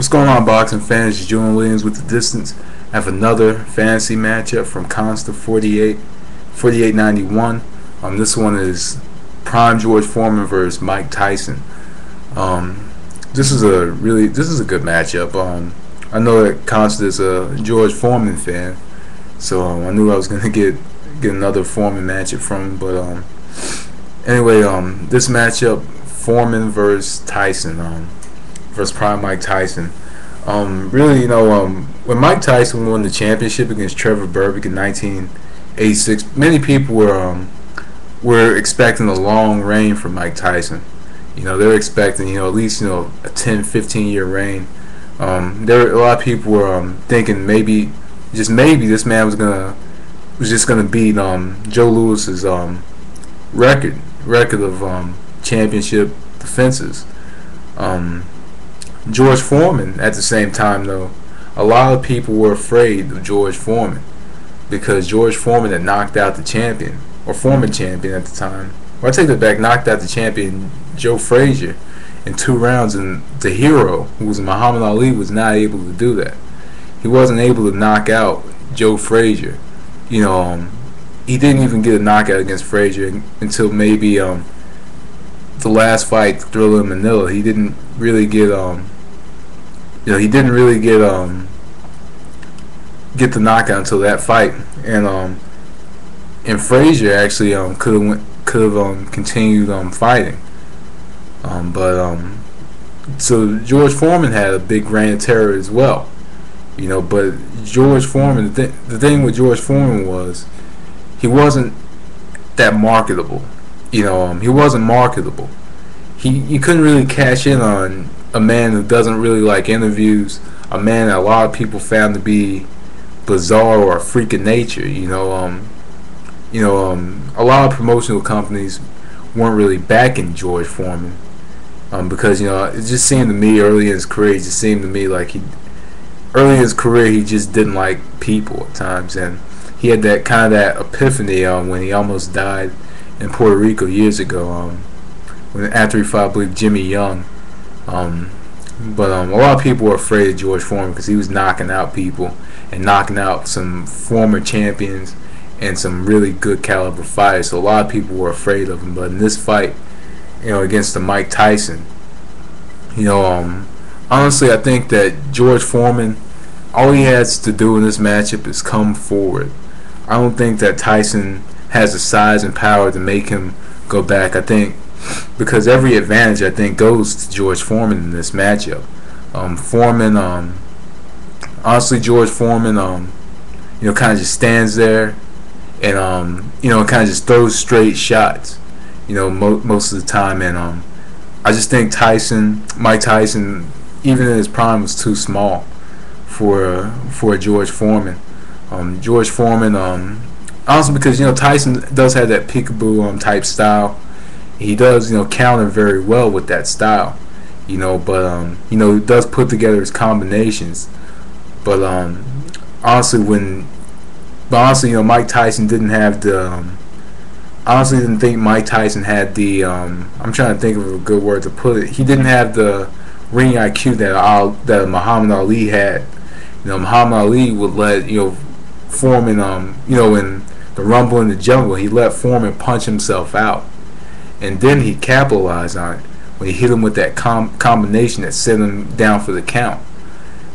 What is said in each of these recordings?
What's going on, boxing fans? It's Julian Williams with The Distance. I have another fantasy matchup from Consta 4891. This one is Prime George Foreman versus Mike Tyson. This is a good matchup. I know that Consta is a George Foreman fan, so I knew I was gonna get another Foreman matchup from him. But anyway, this matchup, Foreman versus Tyson, versus Prime Mike Tyson. Really, when Mike Tyson won the championship against Trevor Berbick in 1986, many people were expecting a long reign for Mike Tyson. They were expecting, at least, a 10, 15-year reign. A lot of people were thinking maybe, just maybe, this man was just gonna beat Joe Louis's record of championship defenses. George Foreman, at the same time, though, a lot of people were afraid of George Foreman because George Foreman had knocked out the champion, or former champion at the time. Well, I take that back, knocked out the champion Joe Frazier in 2 rounds, and the hero, who was Muhammad Ali, was not able to do that. He wasn't able to knock out Joe Frazier. He didn't even get a knockout against Frazier until maybe the last fight, Thriller in Manila. He didn't really get get the knockout until that fight, and Frazier actually could have continued fighting, so George Foreman had a big reign of terror as well, but George Foreman, the thing with George Foreman was he wasn't that marketable. He wasn't marketable. You couldn't really cash in on a man who doesn't really like interviews, a man that a lot of people found to be bizarre or a freak of nature. A lot of promotional companies weren't really backing George Foreman because it just seemed to me early in his career, he just didn't like people at times, and he had that kind of that epiphany when he almost died in Puerto Rico years ago, after he fought, I believe, Jimmy Young. But a lot of people were afraid of George Foreman because he was knocking out people and knocking out some former champions and some really good caliber fighters. So a lot of people were afraid of him. But in this fight, against the Mike Tyson, honestly, I think that George Foreman, all he has to do in this matchup is come forward. I don't think that Tyson has the size and power to make him go back. I think because every advantage, I think, goes to George Foreman in this matchup. George Foreman, kind of just stands there and kind of just throws straight shots, most of the time. And I just think Mike Tyson, even in his prime, was too small for George Foreman. George Foreman, also because Tyson does have that peekaboo type style. He does counter very well with that style, but he does put together his combinations. But honestly, Mike Tyson didn't have the. I honestly didn't think Mike Tyson had the. I'm trying to think of a good word to put it. He didn't have the ring IQ that Muhammad Ali had. Muhammad Ali would let Foreman in the Rumble in the Jungle, he let Foreman punch himself out, and then he capitalized on it when he hit him with that combination that set him down for the count.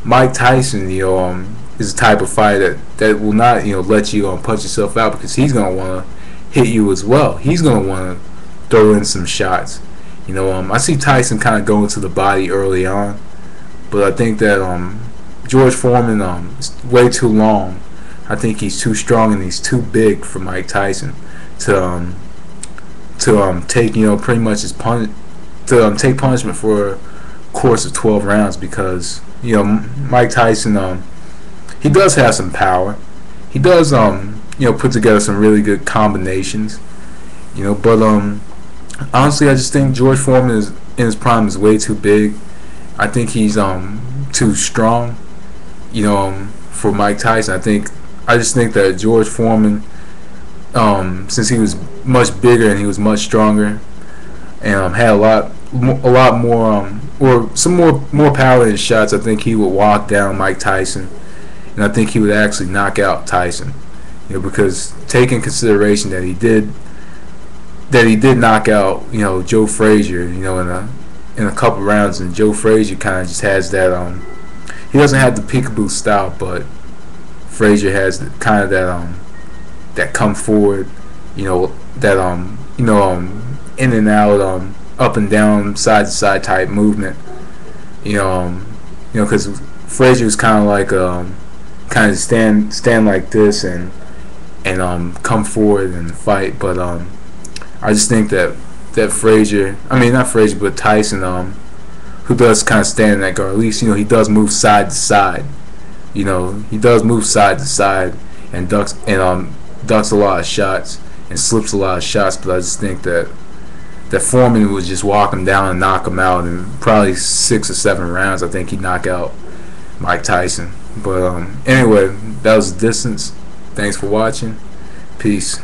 Mike Tyson, is the type of fighter that will not let you punch yourself out, because he's gonna want to hit you as well. He's gonna want to throw in some shots. I see Tyson kind of going to the body early on, but I think that George Foreman is way too long. I think he's too strong and he's too big for Mike Tyson to take pretty much his take punishment for a course of 12 rounds, because Mike Tyson, he does have some power. He does put together some really good combinations, but honestly, I just think George Foreman in his prime is way too big. I think he's too strong, for Mike Tyson. I just think that George Foreman, since he was much bigger and he was much stronger and had a lot more or some more power in shots, I think he would walk down Mike Tyson, and I think he would actually knock out Tyson. Because taking consideration that he did knock out Joe Frazier in a couple rounds, and Joe Frazier kind of just has that he doesn't have the peekaboo style, but Frazier has kind of that come forward, that in and out, up and down, side to side type movement. Because Frazier was kind of like kind of stand like this and come forward and fight, but I just think that Frazier, I mean not Frazier, but Tyson, who does kind of stand in that guard. At least he does move side to side. He does move side to side and ducks a lot of shots and slips a lot of shots. But I just think that Foreman would just walk him down and knock him out in probably 6 or 7 rounds. I think he'd knock out Mike Tyson. But anyway, that was the distance. Thanks for watching. Peace.